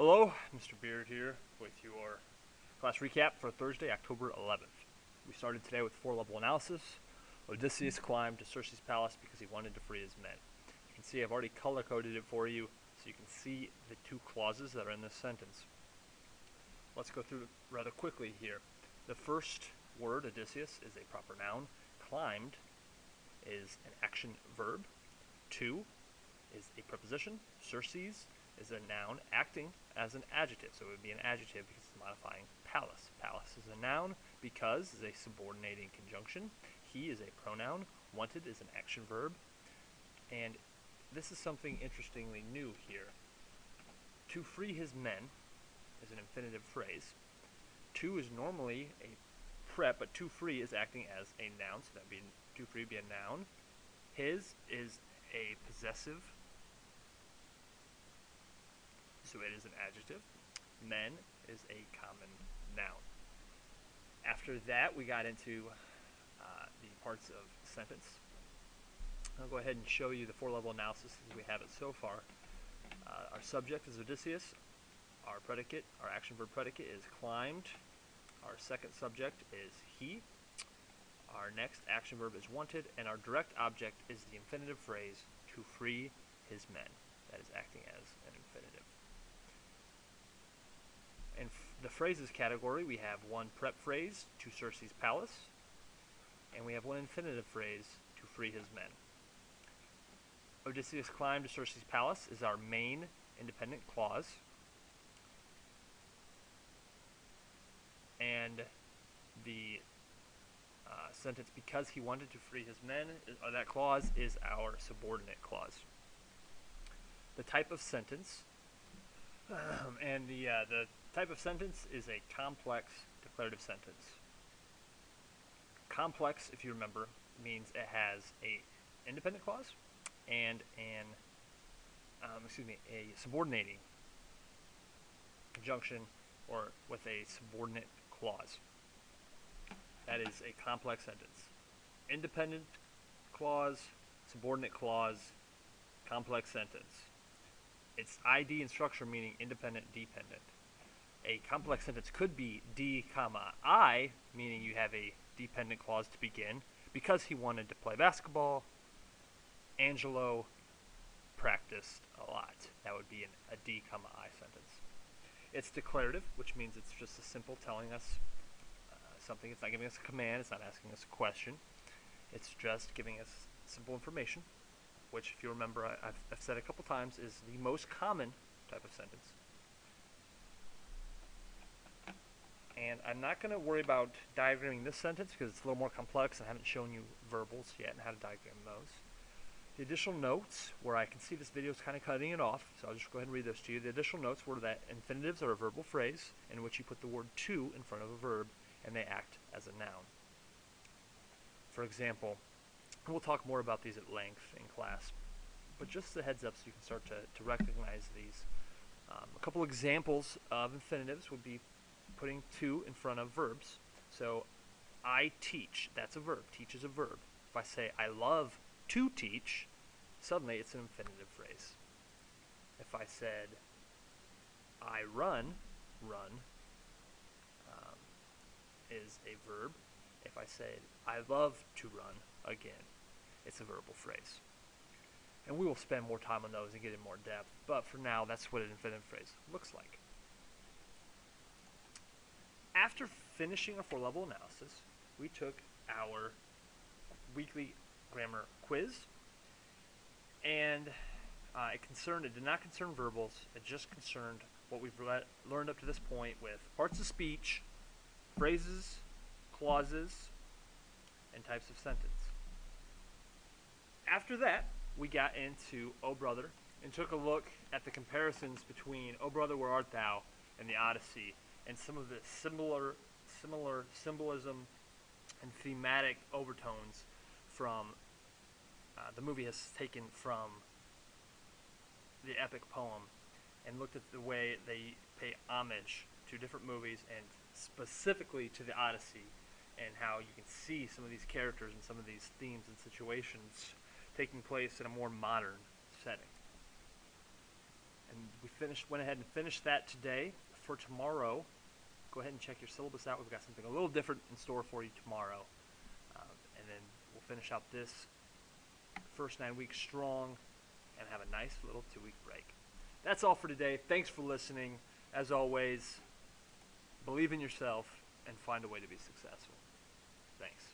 Hello, Mr. Beard here with your class recap for Thursday, October 11th. We started today with four-level analysis. Odysseus climbed to Circe's palace because he wanted to free his men. You can see I've already color-coded it for you so you can see the two clauses that are in this sentence. Let's go through it rather quickly here. The first word, Odysseus, is a proper noun. Climbed is an action verb. To is a preposition. Circes is a noun acting as an adjective. So it would be an adjective because it's modifying palace. Palace is a noun. Because is a subordinating conjunction. He is a pronoun. Wanted is an action verb. And this is something interestingly new here. To free his men is an infinitive phrase. To is normally a prep, but to free is acting as a noun, so that would be to free would be a noun. His is a possessive, so it is an adjective. Men is a common noun. After that, we got into the parts of sentence. I'll go ahead and show you the four-level analysis as we have it so far. Our subject is Odysseus. Our predicate, our action verb predicate, is climbed. Our second subject is he. Our next action verb is wanted, and our direct object is the infinitive phrase to free his men. That is acting as an infinitive. In the phrases category, we have one prep phrase, to Circe's palace, and we have one infinitive phrase, to free his men. Odysseus climbed to Circe's palace is our main independent clause. And the sentence, because he wanted to free his men, that clause is our subordinate clause. The type of sentence, and the type of sentence is a complex declarative sentence. Complex, if you remember, means it has a independent clause and a subordinating conjunction or with a subordinate clause. That is a complex sentence. Independent clause, subordinate clause, complex sentence. It's ID in structure, meaning independent, dependent. A complex sentence could be D, I, meaning you have a dependent clause to begin. Because he wanted to play basketball, Angelo practiced a lot. That would be a D, I sentence. It's declarative, which means it's just a simple telling us something. It's not giving us a command. It's not asking us a question. It's just giving us simple information, which, if you remember, I've said a couple times, is the most common type of sentence. And I'm not going to worry about diagramming this sentence because it's a little more complex. I haven't shown you verbals yet and how to diagram those. The additional notes, where I can see this video is kind of cutting it off, so I'll just go ahead and read those to you. The additional notes were that infinitives are a verbal phrase in which you put the word to in front of a verb, and they act as a noun. For example, we'll talk more about these at length in class, but just a heads up so you can start to recognize these. A couple examples of infinitives would be putting to in front of verbs. So, I teach, that's a verb. Teach is a verb. If I say, I love to teach, suddenly it's an infinitive phrase. If I said, I run is a verb. If I said, I love to run, again, it's a verbal phrase. And we will spend more time on those and get in more depth, but for now, that's what an infinitive phrase looks like. After finishing our four-level analysis, we took our weekly grammar quiz, and it did not concern verbals. It just concerned what we've learned up to this point with parts of speech, phrases, clauses, and types of sentence. After that, we got into O Brother and took a look at the comparisons between O Brother, Where Art Thou and the Odyssey, and some of the similar symbolism and thematic overtones from the movie has taken from the epic poem, and looked at the way they pay homage to different movies and specifically to the Odyssey, and how you can see some of these characters and some of these themes and situations taking place in a more modern setting. And we went ahead and finished that today. For tomorrow, go ahead and check your syllabus out. We've got something a little different in store for you tomorrow. And then we'll finish out this first 9 weeks strong and have a nice little 2-week break. That's all for today. Thanks for listening. As always, believe in yourself and find a way to be successful. Thanks.